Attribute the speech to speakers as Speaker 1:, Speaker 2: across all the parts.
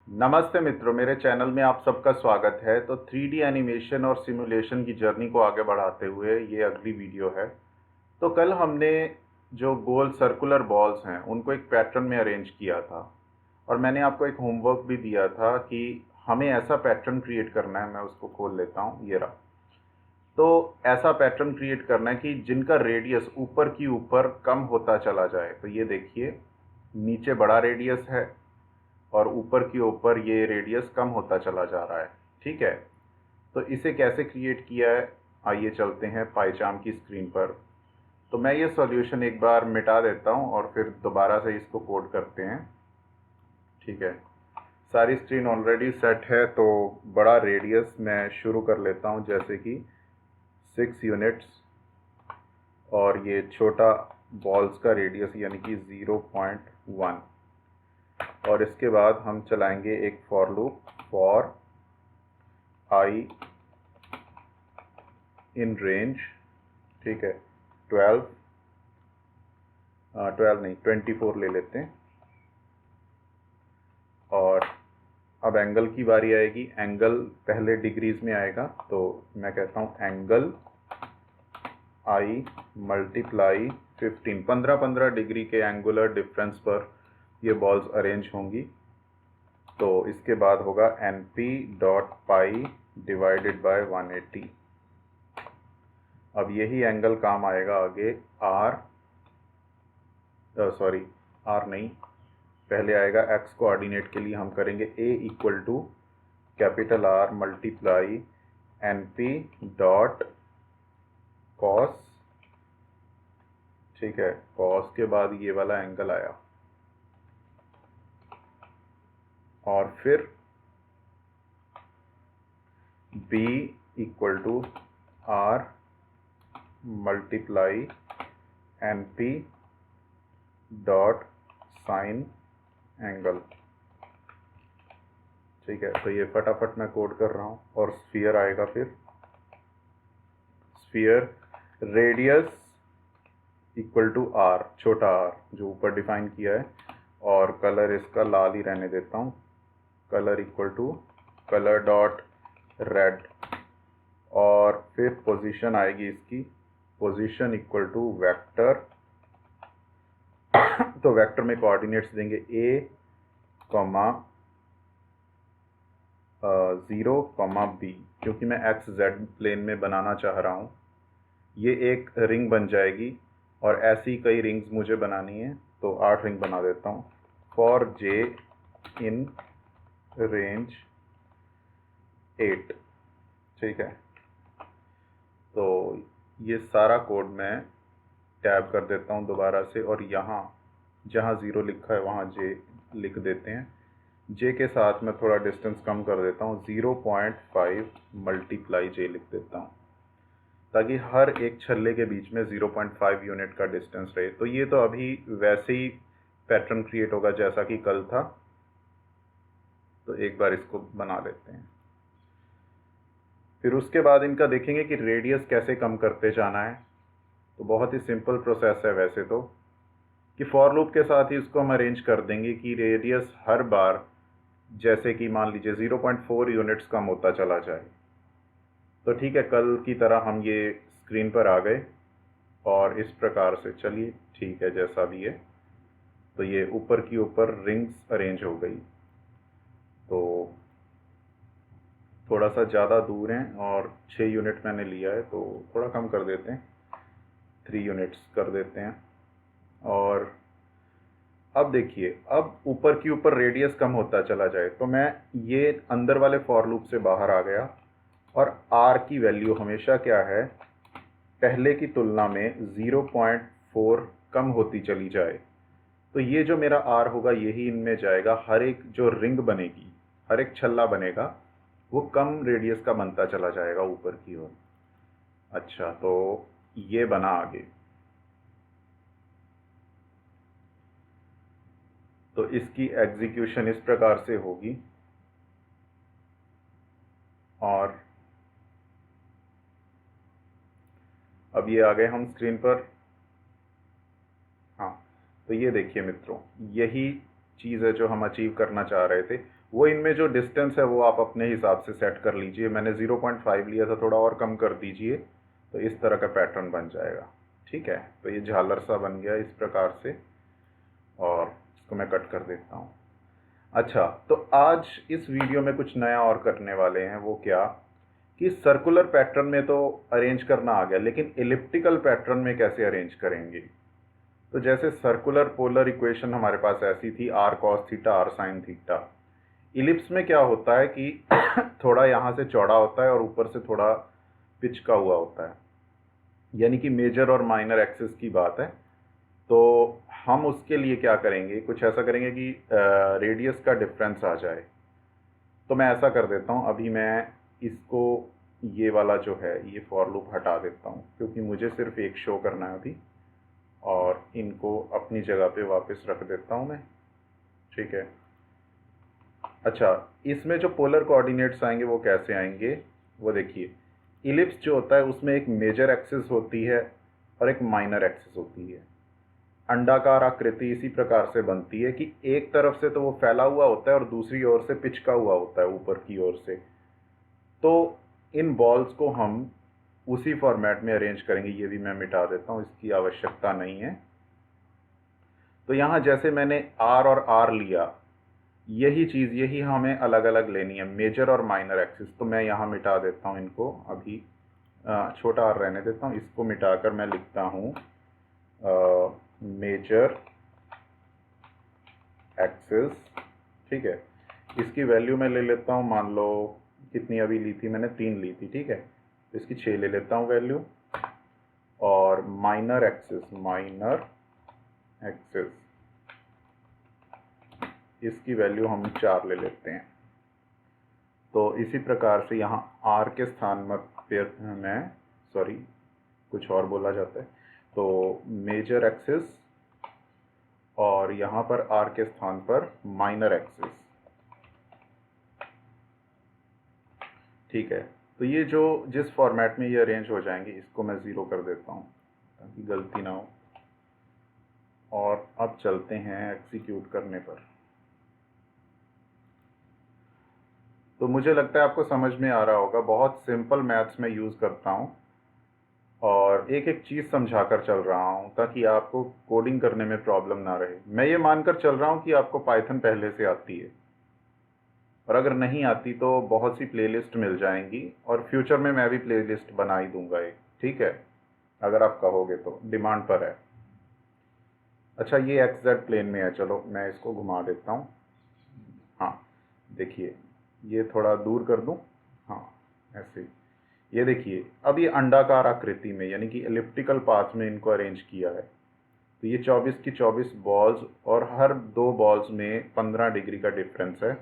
Speaker 1: नमस्ते मित्रों, मेरे चैनल में आप सबका स्वागत है। तो 3D एनिमेशन और सिमुलेशन की जर्नी को आगे बढ़ाते हुए ये अगली वीडियो है। तो कल हमने जो गोल सर्कुलर बॉल्स हैं उनको एक पैटर्न में अरेंज किया था और मैंने आपको एक होमवर्क भी दिया था कि हमें ऐसा पैटर्न क्रिएट करना है। मैं उसको खोल लेता हूँ, ये रहा। तो ऐसा पैटर्न क्रिएट करना है कि जिनका रेडियस ऊपर की ऊपर कम होता चला जाए। तो ये देखिए, नीचे बड़ा रेडियस है और ऊपर की ऊपर ये रेडियस कम होता चला जा रहा है। ठीक है, तो इसे कैसे क्रिएट किया है, आइए चलते हैं पाइचार्म की स्क्रीन पर। तो मैं ये सॉल्यूशन एक बार मिटा देता हूँ और फिर दोबारा से इसको कोड करते हैं। ठीक है, सारी स्क्रीन ऑलरेडी सेट है। तो बड़ा रेडियस मैं शुरू कर लेता हूँ, जैसे कि 6 यूनिट्स, और ये छोटा बॉल्स का रेडियस यानी कि 0.1। और इसके बाद हम चलाएंगे एक for loop, for I in range. ठीक है, 12 12 नहीं, 24 ले लेते हैं। और अब एंगल की बारी आएगी। एंगल पहले डिग्रीज में आएगा, तो मैं कहता हूँ एंगल आई मल्टीप्लाई 15। 15 डिग्री के एंगुलर डिफरेंस पर ये बॉल्स अरेंज होंगी। तो इसके बाद होगा N P dot pi divided by 180। अब यही एंगल काम आएगा आगे आर, सॉरी आर नहीं, पहले आएगा एक्स कोऑर्डिनेट के लिए हम करेंगे A equal to capital R multiply N P dot cos. ठीक है, कॉस के बाद ये वाला एंगल आया और फिर B equal to R multiply N P dot sine angle. ठीक है, तो ये फटाफट मैं कोड कर रहा हूँ। और स्फीयर आएगा, फिर sphere radius equal to R, छोटा आर जो ऊपर डिफाइन किया है, और कलर इसका लाल ही रहने देता हूँ। Colour equal to colour dot red. और फिर पोजीशन आएगी इसकी, पोजीशन इक्वल टू वेक्टर। तो वेक्टर में कोऑर्डिनेट्स देंगे ए कॉमा 0 कॉमा बी, क्योंकि मैं एक्स जेड प्लेन में बनाना चाह रहा हूँ। ये एक रिंग बन जाएगी और ऐसी कई रिंग्स मुझे बनानी है, तो 8 रिंग बना देता हूँ। For J in range 8। ठीक है, तो ये सारा कोड मैं टैब कर देता हूँ दोबारा से, और यहाँ जहाँ 0 लिखा है वहाँ जे लिख देते हैं। जे के साथ मैं थोड़ा डिस्टेंस कम कर देता हूँ, 0.5 मल्टीप्लाई जे लिख देता हूँ, ताकि हर एक छल्ले के बीच में 0.5 यूनिट का डिस्टेंस रहे। तो ये तो अभी वैसे ही पैटर्न क्रिएट होगा जैसा कि कल था। तो एक बार इसको बना लेते हैं, फिर उसके बाद इनका देखेंगे कि रेडियस कैसे कम करते जाना है। तो बहुत ही सिंपल प्रोसेस है वैसे तो, कि फॉर लूप के साथ ही इसको हम अरेंज कर देंगे कि रेडियस हर बार, जैसे कि मान लीजिए 0.4 यूनिट्स कम होता चला जाए। तो ठीक है, कल की तरह हम ये स्क्रीन पर आ गए और इस प्रकार से, चलिए ठीक है जैसा भी है। तो ये ऊपर की ऊपर रिंग्स अरेंज हो गई। तो थोड़ा सा ज़्यादा दूर हैं और 6 यूनिट मैंने लिया है, तो थोड़ा कम कर देते हैं, 3 यूनिट्स कर देते हैं। और अब देखिए, अब ऊपर की ऊपर रेडियस कम होता चला जाए, तो मैं ये अंदर वाले फॉर लूप से बाहर आ गया। और आर की वैल्यू हमेशा क्या है, पहले की तुलना में 0.4 कम होती चली जाए। तो ये जो मेरा आर होगा यही इनमें जाएगा। हर एक जो रिंग बनेगी, हर एक छल्ला बनेगा, वो कम रेडियस का बनता चला जाएगा ऊपर की ओर। अच्छा, तो ये बना आगे। तो इसकी एग्जीक्यूशन इस प्रकार से होगी। और अब ये आ गए हम स्क्रीन पर। हाँ, तो ये देखिए मित्रों, यही चीज़ है जो हम अचीव करना चाह रहे थे। वो इनमें जो डिस्टेंस है वो आप अपने हिसाब से सेट कर लीजिए। मैंने 0.5 लिया था, थोड़ा और कम कर दीजिए तो इस तरह का पैटर्न बन जाएगा। ठीक है, तो ये झालर सा बन गया इस प्रकार से, और इसको मैं कट कर देता हूँ। अच्छा, तो आज इस वीडियो में कुछ नया और करने वाले हैं। वो क्या कि सर्कुलर पैटर्न में तो अरेंज करना आ गया, लेकिन एलिप्टिकल पैटर्न में कैसे अरेंज करेंगे। तो जैसे सर्कुलर पोलर इक्वेशन हमारे पास ऐसी थी, R cos theta R sine theta. Ellipse में क्या होता है कि थोड़ा यहाँ से चौड़ा होता है और ऊपर से थोड़ा पिच का हुआ होता है, यानी कि मेजर और माइनर एक्सिस की बात है। तो हम उसके लिए क्या करेंगे, कुछ ऐसा करेंगे कि रेडियस का डिफरेंस आ जाए। तो मैं ऐसा कर देता हूँ, अभी मैं इसको ये वाला जो है ये फॉर लूप हटा देता हूँ, क्योंकि मुझे सिर्फ एक शो करना है अभी, और इनको अपनी जगह पे वापस रख देता हूँ मैं। ठीक है। अच्छा, इसमें जो पोलर कोऑर्डिनेट्स आएंगे वो कैसे आएंगे, वो देखिए। इलिप्स जो होता है उसमें एक मेजर एक्सिस होती है और एक माइनर एक्सिस होती है। अंडाकार आकृति इसी प्रकार से बनती है कि एक तरफ से तो वो फैला हुआ होता है और दूसरी ओर से पिचका हुआ होता है ऊपर की ओर से। तो इन बॉल्स को हम उसी फॉर्मेट में अरेंज करेंगे। ये भी मैं मिटा देता हूँ, इसकी आवश्यकता नहीं है। तो यहाँ जैसे मैंने आर और आर लिया, यही चीज़ यही हमें अलग अलग लेनी है, मेजर और माइनर एक्सिस। तो मैं यहाँ मिटा देता हूँ इनको, अभी छोटा आर रहने देता हूँ। इसको मिटाकर मैं लिखता हूँ मेजर एक्सिस। ठीक है, इसकी वैल्यू मैं ले लेता हूँ, मान लो कितनी अभी ली थी मैंने, 3 ली थी। ठीक है, तो इसकी 6 ले लेता हूँ वैल्यू। और माइनर एक्सिस इसकी वैल्यू हम 4 ले लेते हैं। तो इसी प्रकार से यहाँ आर के स्थान में फिर मैं कुछ और बोला जाता है, तो मेजर एक्सिस और यहाँ पर आर के स्थान पर माइनर एक्सिस। ठीक है, तो ये जो जिस फॉर्मेट में ये अरेंज हो जाएंगे, इसको मैं 0 कर देता हूँ ताकि गलती ना हो। और अब चलते हैं एग्जीक्यूट करने पर। तो मुझे लगता है आपको समझ में आ रहा होगा, बहुत सिंपल मैथ्स में यूज़ करता हूँ और एक एक चीज़ समझा कर चल रहा हूँ ताकि आपको कोडिंग करने में प्रॉब्लम ना रहे। मैं ये मानकर चल रहा हूँ कि आपको पाइथन पहले से आती है, और अगर नहीं आती तो बहुत सी प्लेलिस्ट मिल जाएंगी, और फ्यूचर में मैं भी प्लेलिस्ट बना ही दूंगा एक। ठीक है, अगर आप कहोगे तो, डिमांड पर है। अच्छा, ये एक्स जेड प्लेन में है, चलो मैं इसको घुमा देता हूँ। हाँ, देखिए ये थोड़ा दूर कर दूँ। हाँ, ऐसे ही। ये देखिए, अब ये अंडाकार आकृति में यानी कि एलिप्टिकल पाथ में इनको अरेंज किया है। तो ये 24 की 24 बॉल्स, और हर 2 बॉल्स में 15 डिग्री का डिफरेंस है।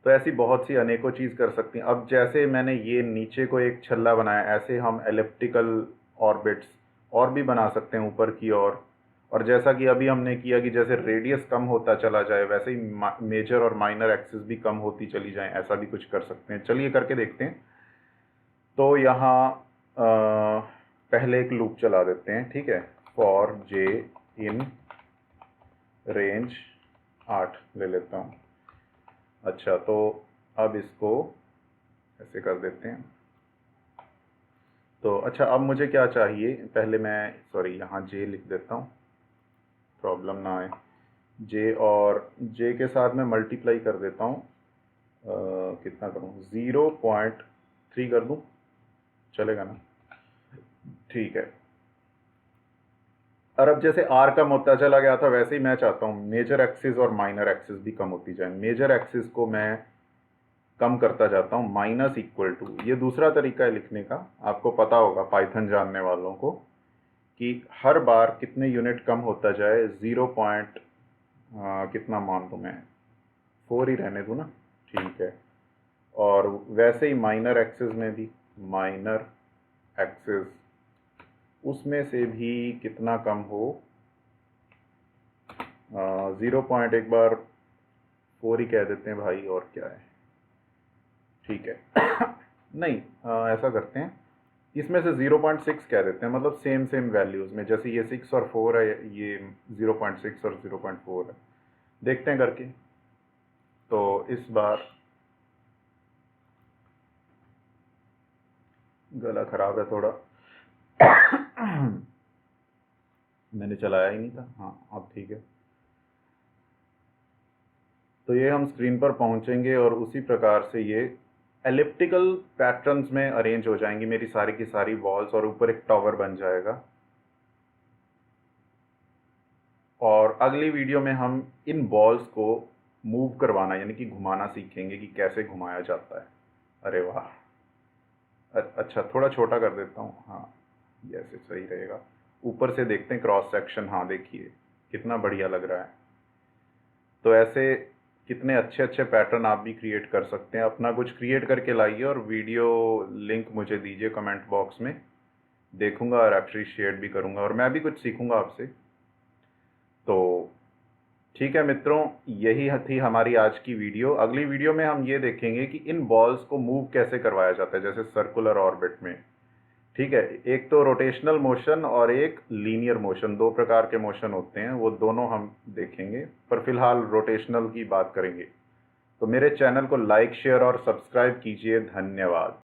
Speaker 1: तो ऐसी बहुत सी अनेकों चीज़ कर सकती हैं। अब जैसे मैंने ये नीचे को एक छल्ला बनाया, ऐसे हम एलिप्टिकल ऑर्बिट्स और भी बना सकते हैं ऊपर की ओर। और जैसा कि अभी हमने किया कि जैसे रेडियस कम होता चला जाए, वैसे ही मेजर और माइनर एक्सिस भी कम होती चली जाए, ऐसा भी कुछ कर सकते हैं। चलिए करके देखते हैं। तो यहाँ पहले एक लूप चला देते हैं। ठीक है, फॉर जे इन रेंज 8 ले लेता हूँ। अच्छा, तो अब इसको ऐसे कर देते हैं। तो अच्छा, अब मुझे क्या चाहिए, पहले मैं यहाँ जे लिख देता हूँ, प्रॉब्लम ना आए। जे और जे के साथ मैं मल्टीप्लाई कर देता हूँ। कितना करूँ, 0.3 कर दूँ, चलेगा ना। ठीक है। और अब जैसे आर कम होता चला गया था, वैसे ही मैं चाहता हूँ मेजर एक्सिस और माइनर एक्सिस भी कम होती जाए। मेजर एक्सिस को मैं कम करता जाता हूँ, माइनस इक्वल टू, ये दूसरा तरीका है लिखने का, आपको पता होगा पाइथन जानने वालों को, कि हर बार कितने यूनिट कम होता जाए। 0 पॉइंट कितना मान लूँ मैं, 4 ही रहने दूँ ना। ठीक है, और वैसे ही माइनर एक्सिस में भी, माइनर एक्सिस उसमें से भी कितना कम हो, 0 पॉइंट एक बार 4 ही कह देते हैं भाई, और क्या है। ठीक है नहीं, ऐसा करते हैं, इसमें से 0.6 कह देते हैं, मतलब सेम सेम वैल्यूज़ में। जैसे ये 6 और 4 है, ये 0.6 और 0.4 है। देखते हैं करके। तो इस बार गला खराब है थोड़ा। मैंने चलाया ही नहीं था। हाँ अब ठीक है। तो ये हम स्क्रीन पर पहुंचेंगे और उसी प्रकार से ये एलिप्टिकल पैटर्न्स में अरेंज हो जाएंगी मेरी सारी की सारी वॉल्स, और ऊपर एक टावर बन जाएगा। और अगली वीडियो में हम इन बॉल्स को मूव करवाना यानी कि घुमाना सीखेंगे कि कैसे घुमाया जाता है। अरे वाह, अच्छा थोड़ा छोटा कर देता हूँ। हाँ ये ऐसे सही रहेगा। ऊपर से देखते हैं क्रॉस सेक्शन। हाँ देखिए कितना बढ़िया लग रहा है। तो ऐसे कितने अच्छे अच्छे पैटर्न आप भी क्रिएट कर सकते हैं। अपना कुछ क्रिएट करके लाइए और वीडियो लिंक मुझे दीजिए कमेंट बॉक्स में, देखूंगा और अप्रिशिएट भी करूंगा और मैं भी कुछ सीखूंगा आपसे। तो ठीक है मित्रों, यही थी हमारी आज की वीडियो। अगली वीडियो में हम ये देखेंगे कि इन बॉल्स को मूव कैसे करवाया जाता है, जैसे सर्कुलर ऑर्बिट में। ठीक है, एक तो रोटेशनल मोशन और एक लीनियर मोशन, दो प्रकार के मोशन होते हैं, वो दोनों हम देखेंगे, पर फिलहाल रोटेशनल की बात करेंगे। तो मेरे चैनल को लाइक शेयर और सब्सक्राइब कीजिए। धन्यवाद।